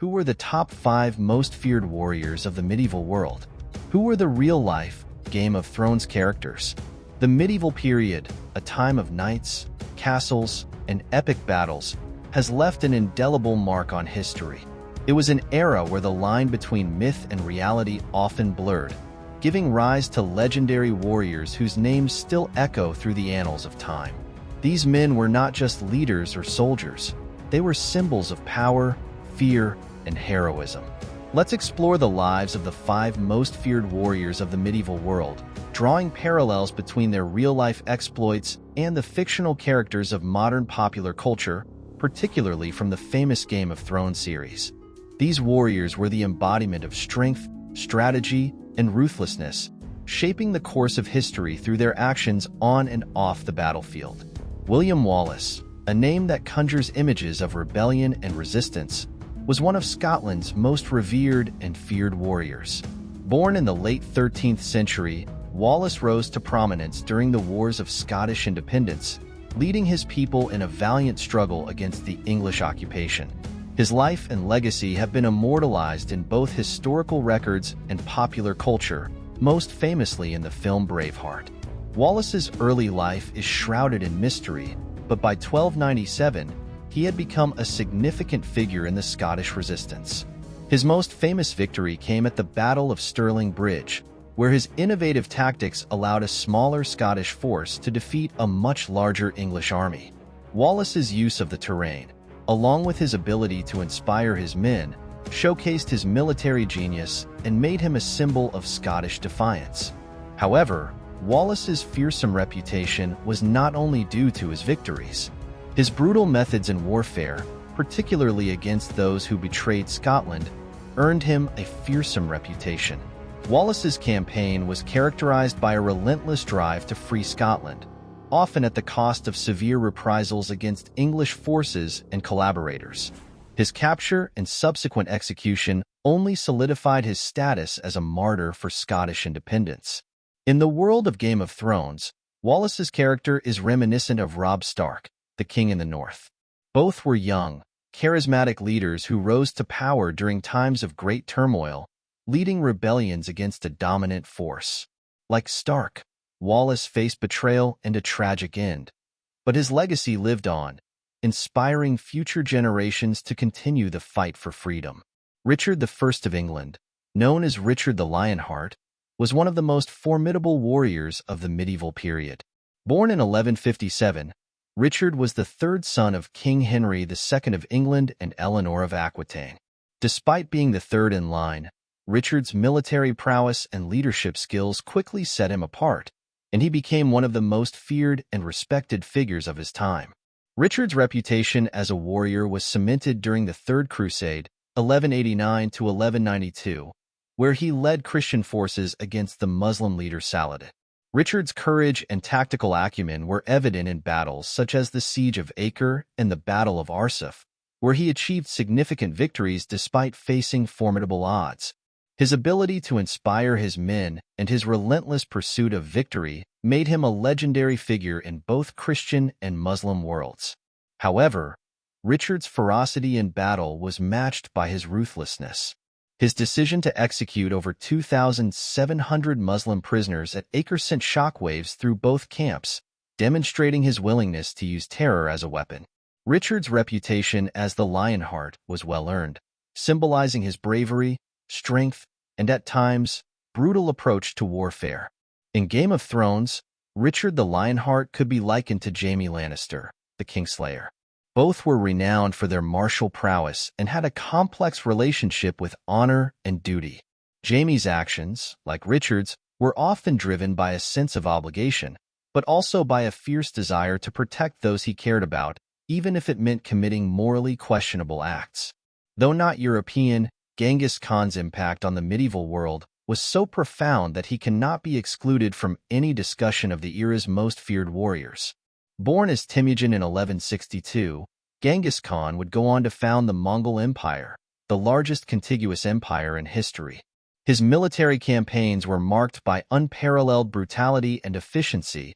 Who were the top 5 most feared warriors of the medieval world? Who were the real-life Game of Thrones characters? The medieval period, a time of knights, castles, and epic battles, has left an indelible mark on history. It was an era where the line between myth and reality often blurred, giving rise to legendary warriors whose names still echo through the annals of time. These men were not just leaders or soldiers. They were symbols of power, fear, and heroism. Let's explore the lives of the 5 most feared warriors of the medieval world, drawing parallels between their real-life exploits and the fictional characters of modern popular culture, particularly from the famous Game of Thrones series. These warriors were the embodiment of strength, strategy, and ruthlessness, shaping the course of history through their actions on and off the battlefield. William Wallace, a name that conjures images of rebellion and resistance, was one of Scotland's most revered and feared warriors. Born in the late 13th century, Wallace rose to prominence during the Wars of Scottish Independence, leading his people in a valiant struggle against the English occupation. His life and legacy have been immortalized in both historical records and popular culture, most famously in the film Braveheart. Wallace's early life is shrouded in mystery, but by 1297, he had become a significant figure in the Scottish resistance. His most famous victory came at the Battle of Stirling Bridge, where his innovative tactics allowed a smaller Scottish force to defeat a much larger English army. Wallace's use of the terrain, along with his ability to inspire his men, showcased his military genius and made him a symbol of Scottish defiance. However, Wallace's fearsome reputation was not only due to his victories. His brutal methods in warfare, particularly against those who betrayed Scotland, earned him a fearsome reputation. Wallace's campaign was characterized by a relentless drive to free Scotland, often at the cost of severe reprisals against English forces and collaborators. His capture and subsequent execution only solidified his status as a martyr for Scottish independence. In the world of Game of Thrones, Wallace's character is reminiscent of Robb Stark, the King in the North. Both were young, charismatic leaders who rose to power during times of great turmoil, leading rebellions against a dominant force. Like Stark, Wallace faced betrayal and a tragic end, but his legacy lived on, inspiring future generations to continue the fight for freedom. Richard I of England, known as Richard the Lionheart, was one of the most formidable warriors of the medieval period. Born in 1157, Richard was the 3rd son of King Henry II of England and Eleanor of Aquitaine. Despite being the 3rd in line, Richard's military prowess and leadership skills quickly set him apart, and he became one of the most feared and respected figures of his time. Richard's reputation as a warrior was cemented during the Third Crusade, 1189 to 1192, where he led Christian forces against the Muslim leader Saladin. Richard's courage and tactical acumen were evident in battles such as the Siege of Acre and the Battle of Arsuf, where he achieved significant victories despite facing formidable odds. His ability to inspire his men and his relentless pursuit of victory made him a legendary figure in both Christian and Muslim worlds. However, Richard's ferocity in battle was matched by his ruthlessness. His decision to execute over 2,700 Muslim prisoners at Acre sent shockwaves through both camps, demonstrating his willingness to use terror as a weapon. Richard's reputation as the Lionheart was well-earned, symbolizing his bravery, strength, and at times, brutal approach to warfare. In Game of Thrones, Richard the Lionheart could be likened to Jaime Lannister, the Kingslayer. Both were renowned for their martial prowess and had a complex relationship with honor and duty. Jaime's actions, like Richard's, were often driven by a sense of obligation, but also by a fierce desire to protect those he cared about, even if it meant committing morally questionable acts. Though not European, Genghis Khan's impact on the medieval world was so profound that he cannot be excluded from any discussion of the era's most feared warriors. Born as Temujin in 1162, Genghis Khan would go on to found the Mongol Empire, the largest contiguous empire in history. His military campaigns were marked by unparalleled brutality and efficiency,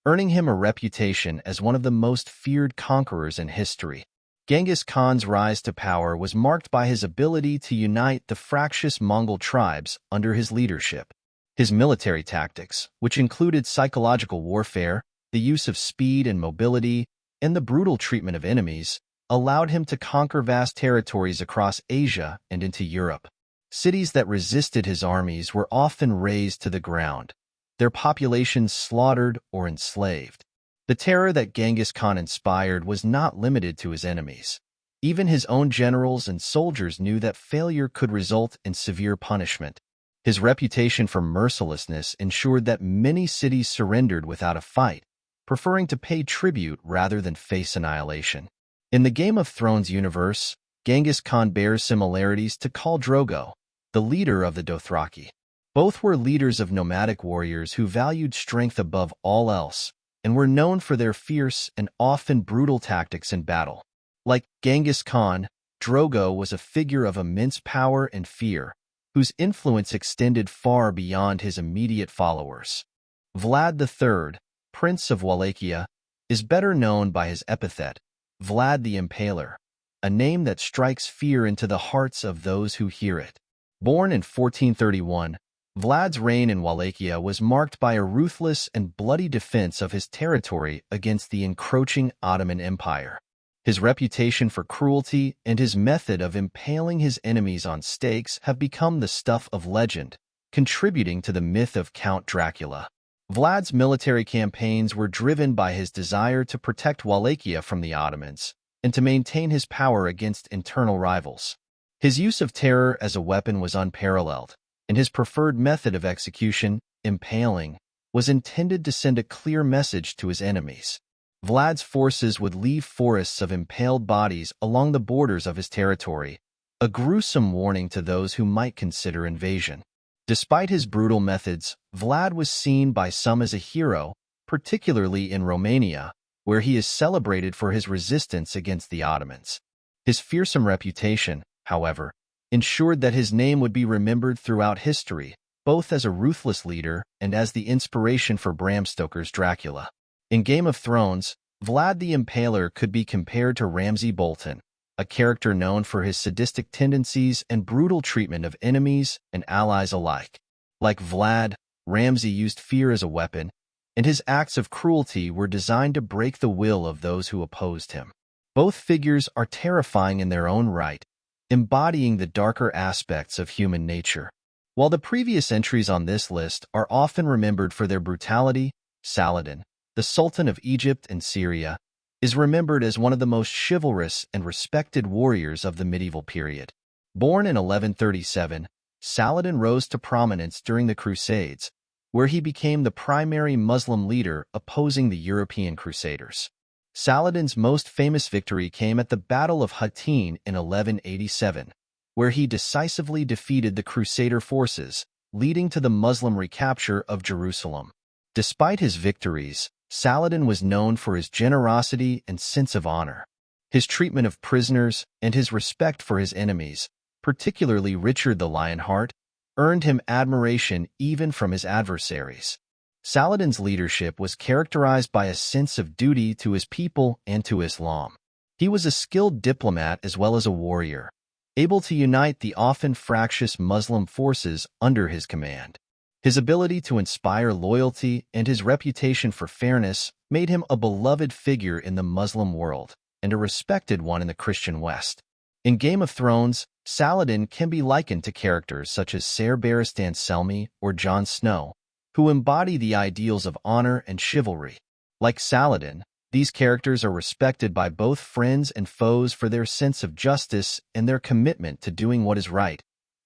earning him a reputation as one of the most feared conquerors in history. Genghis Khan's rise to power was marked by his ability to unite the fractious Mongol tribes under his leadership. His military tactics, which included psychological warfare, the use of speed and mobility, and the brutal treatment of enemies, allowed him to conquer vast territories across Asia and into Europe. Cities that resisted his armies were often razed to the ground, their populations slaughtered or enslaved. The terror that Genghis Khan inspired was not limited to his enemies. Even his own generals and soldiers knew that failure could result in severe punishment. His reputation for mercilessness ensured that many cities surrendered without a fight, preferring to pay tribute rather than face annihilation. In the Game of Thrones universe, Genghis Khan bears similarities to Khal Drogo, the leader of the Dothraki. Both were leaders of nomadic warriors who valued strength above all else, and were known for their fierce and often brutal tactics in battle. Like Genghis Khan, Drogo was a figure of immense power and fear, whose influence extended far beyond his immediate followers. Vlad III, Prince of Wallachia, is better known by his epithet, Vlad the Impaler, a name that strikes fear into the hearts of those who hear it. Born in 1431, Vlad's reign in Wallachia was marked by a ruthless and bloody defense of his territory against the encroaching Ottoman Empire. His reputation for cruelty and his method of impaling his enemies on stakes have become the stuff of legend, contributing to the myth of Count Dracula. Vlad's military campaigns were driven by his desire to protect Wallachia from the Ottomans and to maintain his power against internal rivals. His use of terror as a weapon was unparalleled, and his preferred method of execution, impaling, was intended to send a clear message to his enemies. Vlad's forces would leave forests of impaled bodies along the borders of his territory, a gruesome warning to those who might consider invasion. Despite his brutal methods, Vlad was seen by some as a hero, particularly in Romania, where he is celebrated for his resistance against the Ottomans. His fearsome reputation, however, ensured that his name would be remembered throughout history, both as a ruthless leader and as the inspiration for Bram Stoker's Dracula. In Game of Thrones, Vlad the Impaler could be compared to Ramsay Bolton, a character known for his sadistic tendencies and brutal treatment of enemies and allies alike. Like Vlad, Ramsay used fear as a weapon, and his acts of cruelty were designed to break the will of those who opposed him. Both figures are terrifying in their own right, embodying the darker aspects of human nature. While the previous entries on this list are often remembered for their brutality, Saladin, the Sultan of Egypt and Syria, is remembered as one of the most chivalrous and respected warriors of the medieval period. Born in 1137, Saladin rose to prominence during the Crusades, where he became the primary Muslim leader opposing the European crusaders. Saladin's most famous victory came at the Battle of Hattin in 1187, where he decisively defeated the crusader forces, leading to the Muslim recapture of Jerusalem. Despite his victories, Saladin was known for his generosity and sense of honor. His treatment of prisoners and his respect for his enemies, particularly Richard the Lionheart, earned him admiration even from his adversaries. Saladin's leadership was characterized by a sense of duty to his people and to Islam. He was a skilled diplomat as well as a warrior, able to unite the often fractious Muslim forces under his command. His ability to inspire loyalty and his reputation for fairness made him a beloved figure in the Muslim world and a respected one in the Christian West. In Game of Thrones, Saladin can be likened to characters such as Ser Barristan Selmy or Jon Snow, who embody the ideals of honor and chivalry. Like Saladin, these characters are respected by both friends and foes for their sense of justice and their commitment to doing what is right,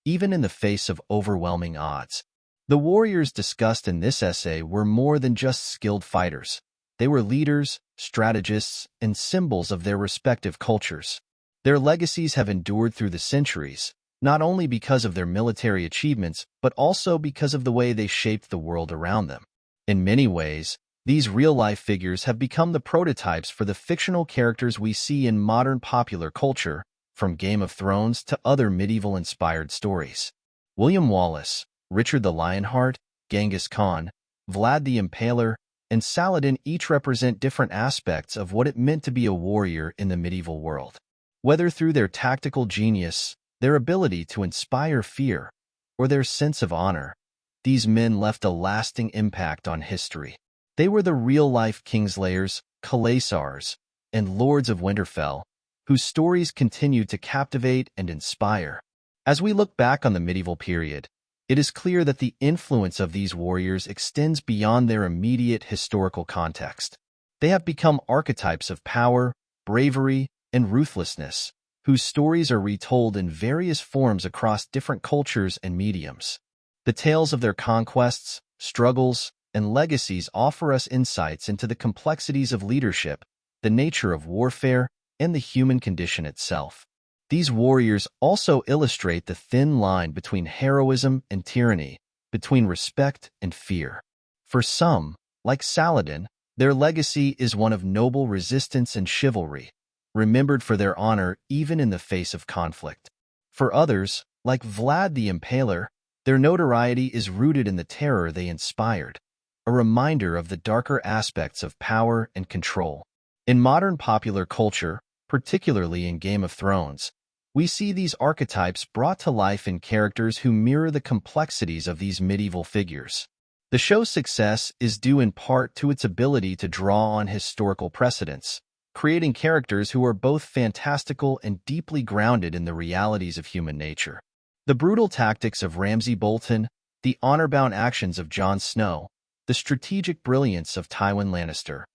even in the face of overwhelming odds. The warriors discussed in this essay were more than just skilled fighters. They were leaders, strategists, and symbols of their respective cultures. Their legacies have endured through the centuries, not only because of their military achievements, but also because of the way they shaped the world around them. In many ways, these real-life figures have become the prototypes for the fictional characters we see in modern popular culture, from Game of Thrones to other medieval-inspired stories. William Wallace, Richard the Lionheart, Genghis Khan, Vlad the Impaler, and Saladin each represent different aspects of what it meant to be a warrior in the medieval world. Whether through their tactical genius, their ability to inspire fear, or their sense of honor, these men left a lasting impact on history. They were the real-life Kingslayers, Khalaisars, and Lords of Winterfell, whose stories continue to captivate and inspire. As we look back on the medieval period, it is clear that the influence of these warriors extends beyond their immediate historical context. They have become archetypes of power, bravery, and ruthlessness, whose stories are retold in various forms across different cultures and mediums. The tales of their conquests, struggles, and legacies offer us insights into the complexities of leadership, the nature of warfare, and the human condition itself. These warriors also illustrate the thin line between heroism and tyranny, between respect and fear. For some, like Saladin, their legacy is one of noble resistance and chivalry, remembered for their honor even in the face of conflict. For others, like Vlad the Impaler, their notoriety is rooted in the terror they inspired, a reminder of the darker aspects of power and control. In modern popular culture, particularly in Game of Thrones, we see these archetypes brought to life in characters who mirror the complexities of these medieval figures. The show's success is due in part to its ability to draw on historical precedents, creating characters who are both fantastical and deeply grounded in the realities of human nature. The brutal tactics of Ramsay Bolton, the honor-bound actions of Jon Snow, the strategic brilliance of Tywin Lannister,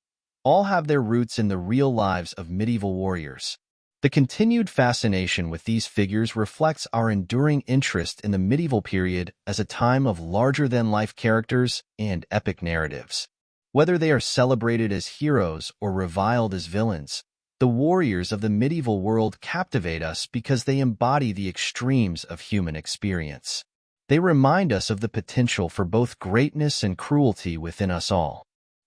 all have their roots in the real lives of medieval warriors. The continued fascination with these figures reflects our enduring interest in the medieval period as a time of larger-than-life characters and epic narratives. Whether they are celebrated as heroes or reviled as villains, the warriors of the medieval world captivate us because they embody the extremes of human experience. They remind us of the potential for both greatness and cruelty within us all.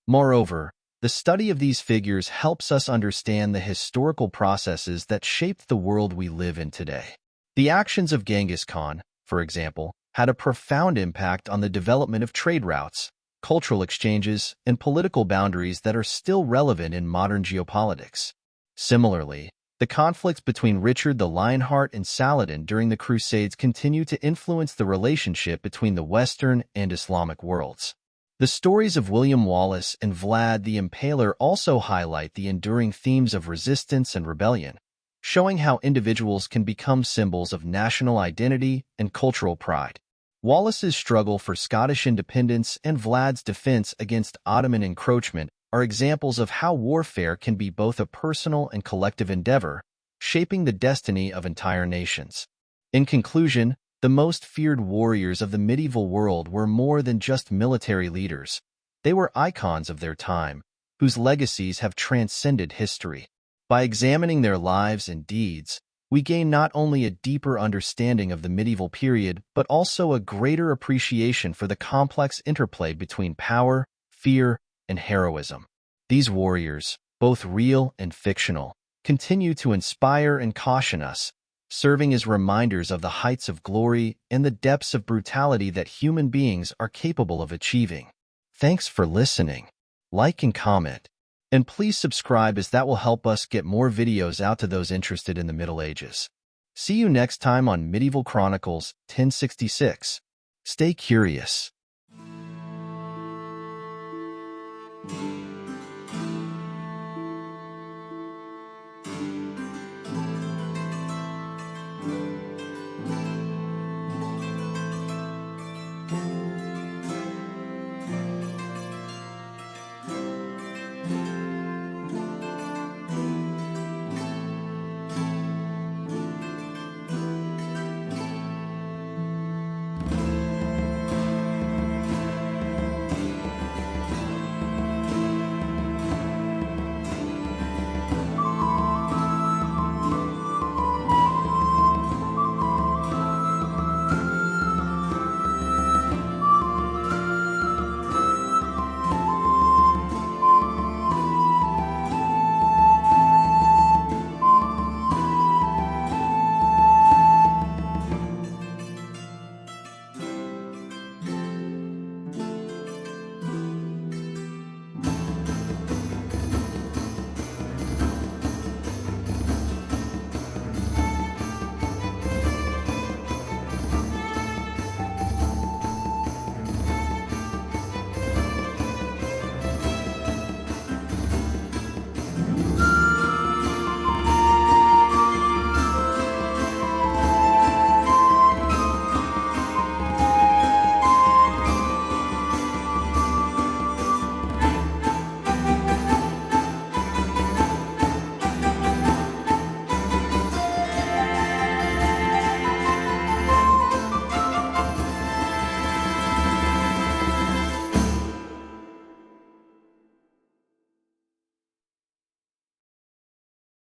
Moreover, the study of these figures helps us understand the historical processes that shaped the world we live in today. The actions of Genghis Khan, for example, had a profound impact on the development of trade routes, cultural exchanges, and political boundaries that are still relevant in modern geopolitics. Similarly, the conflicts between Richard the Lionheart and Saladin during the Crusades continue to influence the relationship between the Western and Islamic worlds. The stories of William Wallace and Vlad the Impaler also highlight the enduring themes of resistance and rebellion, showing how individuals can become symbols of national identity and cultural pride. Wallace's struggle for Scottish independence and Vlad's defense against Ottoman encroachment are examples of how warfare can be both a personal and collective endeavor, shaping the destiny of entire nations. In conclusion, the most feared warriors of the medieval world were more than just military leaders. They were icons of their time, whose legacies have transcended history. By examining their lives and deeds, we gain not only a deeper understanding of the medieval period, but also a greater appreciation for the complex interplay between power, fear, and heroism. These warriors, both real and fictional, continue to inspire and caution us, serving as reminders of the heights of glory and the depths of brutality that human beings are capable of achieving. Thanks for listening. Like and comment. And please subscribe, as that will help us get more videos out to those interested in the Middle Ages. See you next time on Medieval Chronicles 1066. Stay curious.